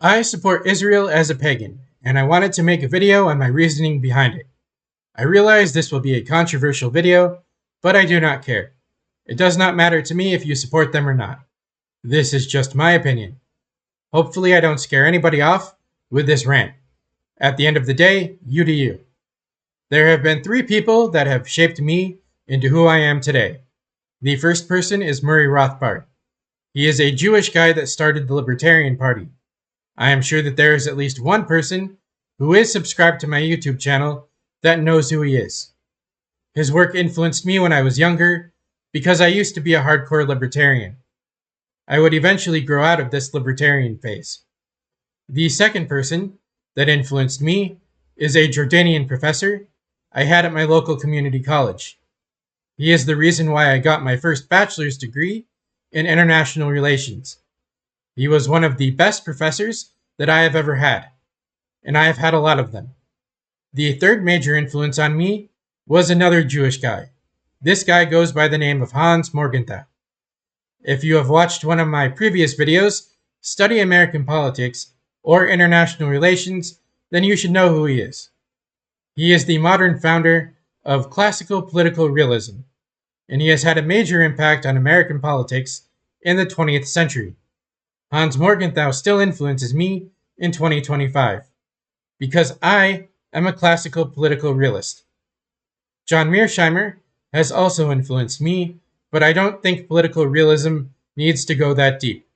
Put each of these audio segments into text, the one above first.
I support Israel as a pagan, and I wanted to make a video on my reasoning behind it. I realize this will be a controversial video, but I do not care. It does not matter to me if you support them or not. This is just my opinion. Hopefully I don't scare anybody off with this rant. At the end of the day, you do you. There have been 3 people that have shaped me into who I am today. The first person is Murray Rothbard. He is a Jewish guy that started the Libertarian Party. I am sure that there is at least one person who is subscribed to my YouTube channel that knows who he is. His work influenced me when I was younger because I used to be a hardcore libertarian. I would eventually grow out of this libertarian phase. The second person that influenced me is a Jordanian professor I had at my local community college. He is the reason why I got my first bachelor's degree in international relations. He was one of the best professors that I have ever had, and I have had a lot of them. The third major influence on me was another Jewish guy. This guy goes by the name of Hans Morgenthau. If you have watched one of my previous videos, Study American Politics or International Relations, then you should know who he is. He is the modern founder of classical political realism, and he has had a major impact on American politics in the 20th century. Hans Morgenthau still influences me in 2025 because I am a classical political realist. John Mearsheimer has also influenced me, but I don't think political realism needs to go that deep.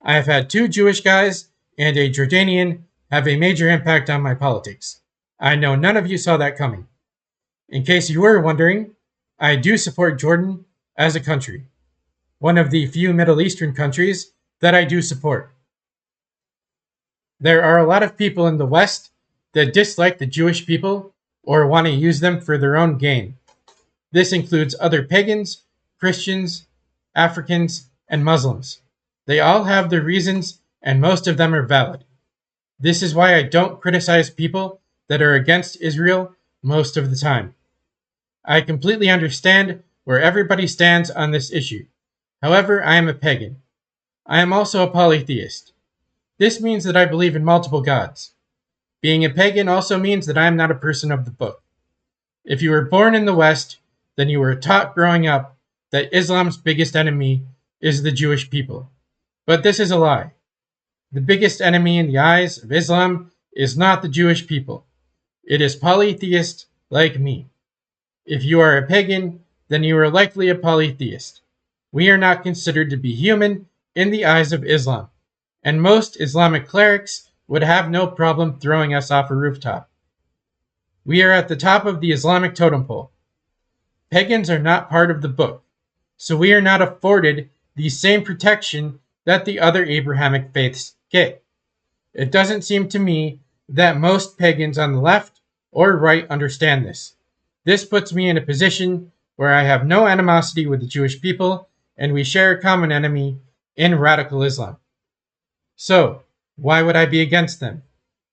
I have had 2 Jewish guys and a Jordanian have a major impact on my politics. I know none of you saw that coming. In case you were wondering, I do support Jordan as a country, one of the few Middle Eastern countries that I do support. There are a lot of people in the West that dislike the Jewish people or want to use them for their own gain. This includes other pagans, Christians, Africans, and Muslims. They all have their reasons, and most of them are valid. This is why I don't criticize people that are against Israel most of the time. I completely understand where everybody stands on this issue. However, I am a pagan. I am also a polytheist. This means that I believe in multiple gods. Being a pagan also means that I am not a person of the book. If you were born in the West, then you were taught growing up that Islam's biggest enemy is the Jewish people. But this is a lie. The biggest enemy in the eyes of Islam is not the Jewish people. It is polytheists like me. If you are a pagan, then you are likely a polytheist. We are not considered to be human in the eyes of Islam, and most Islamic clerics would have no problem throwing us off a rooftop. We are at the top of the Islamic totem pole. Pagans are not part of the book, so we are not afforded the same protection that the other Abrahamic faiths get. It doesn't seem to me that most pagans on the left or right understand this. This puts me in a position where I have no animosity with the Jewish people, and we share a common enemy in radical Islam. So, why would I be against them?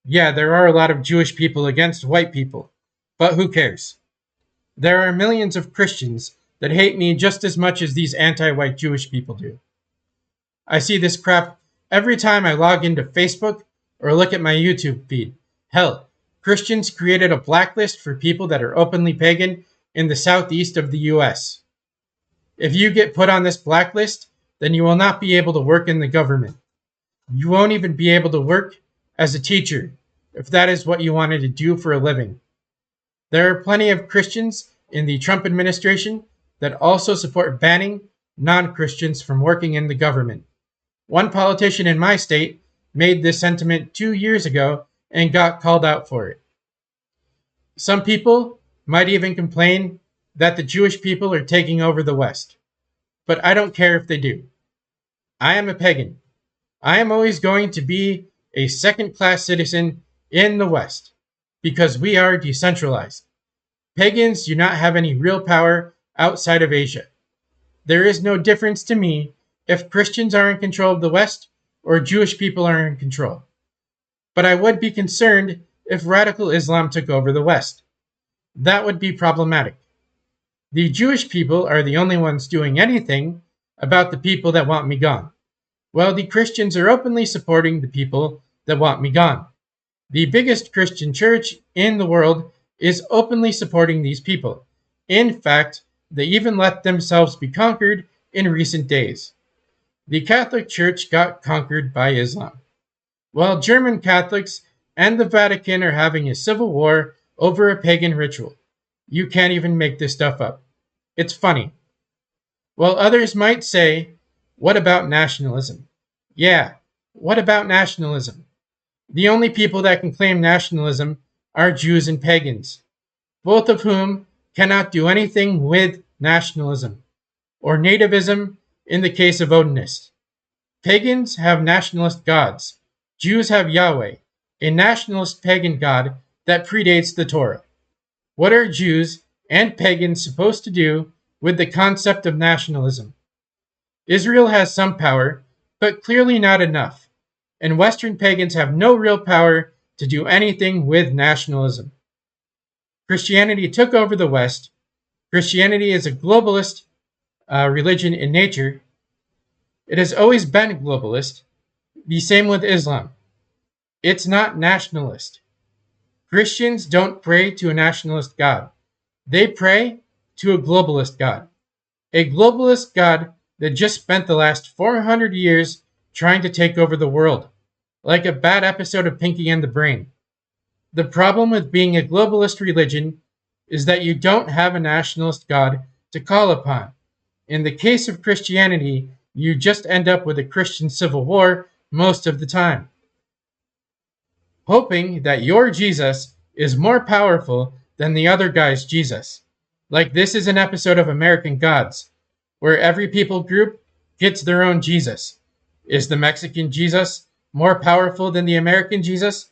Yeah, there are a lot of Jewish people against white people, but who cares? There are millions of Christians that hate me just as much as these anti-white Jewish people do. I see this crap every time I log into Facebook or look at my YouTube feed. Hell, Christians created a blacklist for people that are openly pagan in the southeast of the US. If you get put on this blacklist, then you will not be able to work in the government. You won't even be able to work as a teacher if that is what you wanted to do for a living. There are plenty of Christians in the Trump administration that also support banning non-Christians from working in the government. One politician in my state made this sentiment 2 years ago and got called out for it. Some people might even complain that the Jewish people are taking over the West, but I don't care if they do. I am a pagan. I am always going to be a second-class citizen in the West because we are decentralized. Pagans do not have any real power outside of Asia. There is no difference to me if Christians are in control of the West or Jewish people are in control. But I would be concerned if radical Islam took over the West. That would be problematic. The Jewish people are the only ones doing anything about the people that want me gone. Well, the Christians are openly supporting the people that want me gone. The biggest Christian church in the world is openly supporting these people. In fact, they even let themselves be conquered in recent days. The Catholic Church got conquered by Islam. While German Catholics and the Vatican are having a civil war over a pagan ritual. You can't even make this stuff up. It's funny. While others might say, what about nationalism? Yeah, what about nationalism? The only people that can claim nationalism are Jews and pagans, both of whom cannot do anything with nationalism, or nativism in the case of Odinists. Pagans have nationalist gods. Jews have Yahweh, a nationalist pagan god that predates the Torah. What are Jews and pagans supposed to do with the concept of nationalism? Israel has some power, but clearly not enough, and Western pagans have no real power to do anything with nationalism. Christianity took over the West. Christianity is a globalist religion in nature. It has always been globalist. The same with Islam. It's not nationalist. Christians don't pray to a nationalist God. They pray to a globalist God. A globalist God that just spent the last 400 years trying to take over the world, like a bad episode of Pinky and the Brain. The problem with being a globalist religion is that you don't have a nationalist God to call upon. In the case of Christianity, you just end up with a Christian civil war most of the time. Hoping that your Jesus is more powerful than the other guy's Jesus. Like this is an episode of American Gods, where every people group gets their own Jesus. Is the Mexican Jesus more powerful than the American Jesus?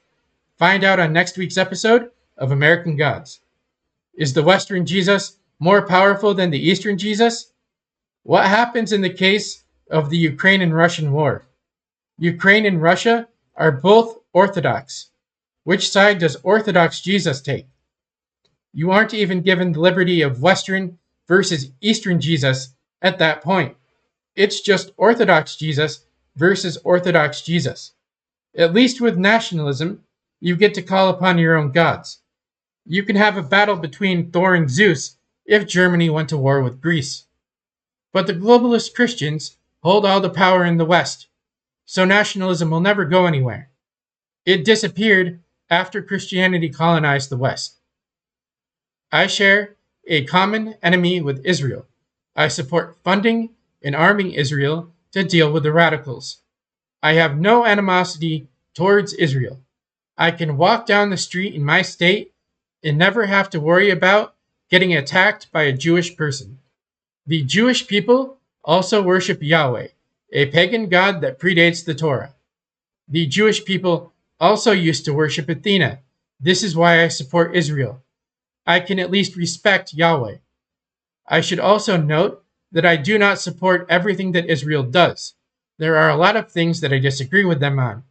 Find out on next week's episode of American Gods. Is the Western Jesus more powerful than the Eastern Jesus? What happens in the case of the Ukraine and Russian war? Ukraine and Russia are both Orthodox. Which side does Orthodox Jesus take? You aren't even given the liberty of Western versus Eastern Jesus at that point. It's just Orthodox Jesus versus Orthodox Jesus. At least with nationalism, you get to call upon your own gods. You can have a battle between Thor and Zeus if Germany went to war with Greece. But the globalist Christians hold all the power in the West, so nationalism will never go anywhere. It disappeared after Christianity colonized the West. I share a common enemy with Israel. I support funding and arming Israel to deal with the radicals. I have no animosity towards Israel. I can walk down the street in my state and never have to worry about getting attacked by a Jewish person. The Jewish people also worship Yahweh, a pagan god that predates the Torah. The Jewish people also used to worship Athena. This is why I support Israel. I can at least respect Yahweh. I should also note that I do not support everything that Israel does. There are a lot of things that I disagree with them on,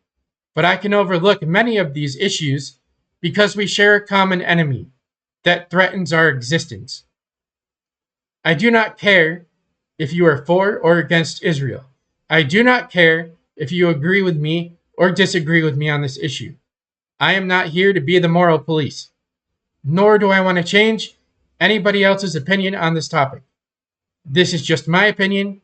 but I can overlook many of these issues because we share a common enemy that threatens our existence. I do not care if you are for or against Israel. I do not care if you agree with me or disagree with me on this issue. I am not here to be the moral police, nor do I want to change anybody else's opinion on this topic. This is just my opinion.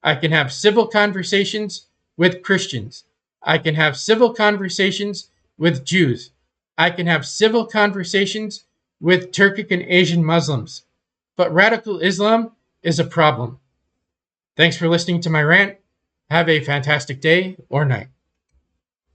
I can have civil conversations with Christians. I can have civil conversations with Jews. I can have civil conversations with Turkic and Asian Muslims. But radical Islam is a problem. Thanks for listening to my rant. Have a fantastic day or night.